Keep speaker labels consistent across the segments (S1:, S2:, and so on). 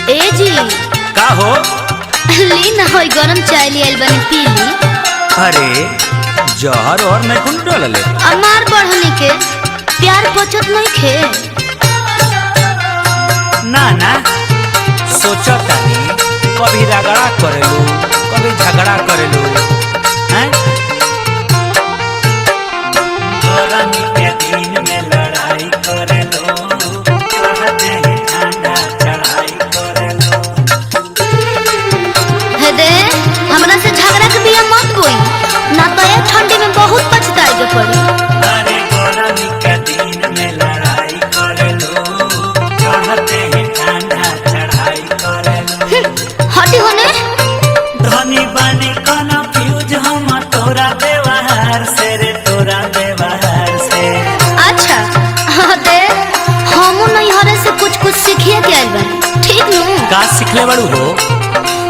S1: ए जी
S2: का हो?
S1: ली ना होई गरम चाय लियल बनी पी ली।
S2: अरे जहर और नहीं खुन डलले
S1: अमार बढ़ने के प्यार बचत नहीं खे।
S2: ना ना सोचा तानी कभी रगड़ा करेलू कभी झगड़ा करेलू हैं? गरमी के दिन में लड़ाई करेलो कहते हैं ठंडा चढ़ाई करेलो।
S1: हे दे हमरा से झगड़ा के बिया मत बोई ना तो ये ठंडी में बहुत पछताए के पड़ी।
S2: अरे गरमी के दिन में लड़ाई करेलो कहते हैं ठंडा चढ़ाई करेलो।
S1: हटी होने
S2: धनी बनी कना फ्यूज हम तोरा व्यवहार से रे तोरा व्यवहार से।
S1: अच्छा हाँ दे हम नहीं हरे से कुछ कुछ सीखिए के आइल बनी ठीक नु।
S2: का सीखले बड़ू हो?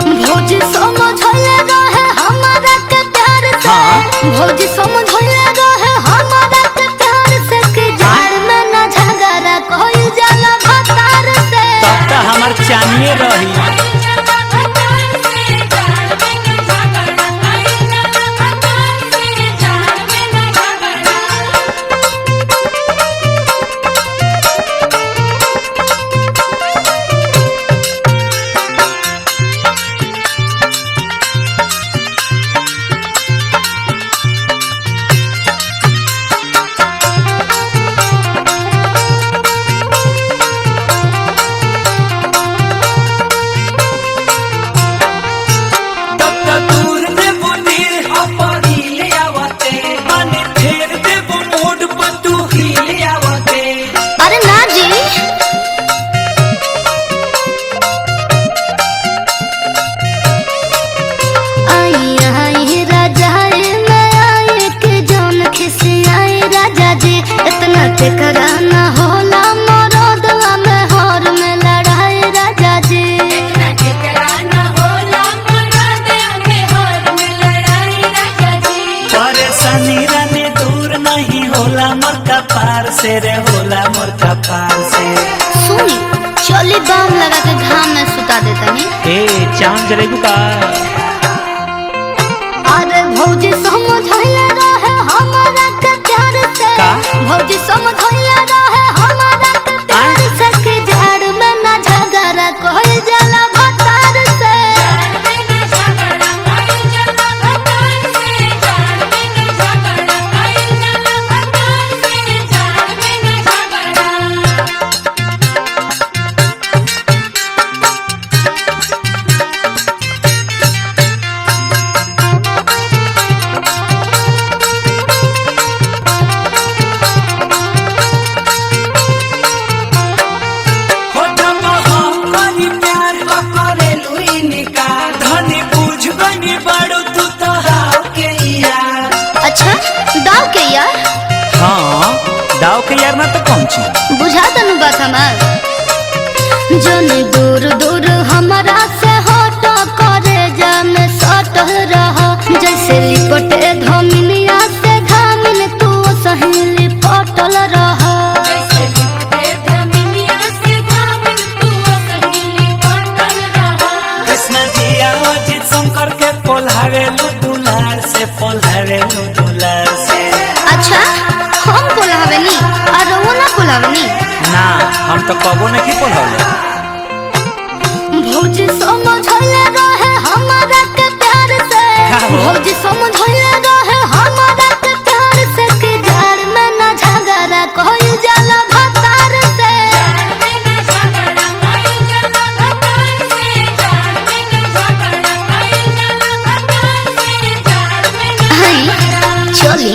S1: भौजी समझले रहे हमारा के प्यार से।
S2: हाँ।
S1: भौजी समझले रहे हमारा के प्यार से कि जाड़ में ना झगड़ा कोई जाला भतार से।
S2: तब तो हमार चानिए रही।
S1: अरे ना जी आई आई राजा मैं आई के जौन खिसियाई राजा जी इतना के कराना होला मरदवा में हर में लड़ाई राजा जी।
S2: परेशानी रहने दूर नहीं होला मोर कपार से रे होला मोर कपार से।
S1: सुनी चली बाम लगा के घाम में सुता देता नहीं।
S2: ए चांद जलेबू का
S1: अरे भौजी समझले रहे हमारा के प्यार से।
S2: का?
S1: भौजी समझले रहे हमारा के प्यार से कि झाड़ में ना झगड़ा कोई जाला भतार से।
S2: हो जब हम करी प्यार करेलू इनका धनी बुझ गनी बड़ू तू तो हाव के यार।
S1: अच्छा दाव के यार
S2: हाँ दाव के यार ना तो कौन ची
S1: बुझा तनु बात हमार। जन दूर दूर हमारा से हट करे जम सट रह जैसे लिपटे धमिनिया से धामिन तू सही लिपटल रह।
S2: कृष्ण जी अजित शंकर के पोल्हावेलू दुलार से पोल्हावेलू दुलार से।
S1: अच्छा हम बोलावनी और वो ना बोलावनी।
S2: ना हम तो कबो नहीं पोल्हावले।
S1: भौजी समझले रहे हमारा के प्यार से।
S2: का हो?
S1: भौजी समझले रहे हमारा के प्यार से कि झाड़ में ना झगड़ा कोई जाला भतार से। चली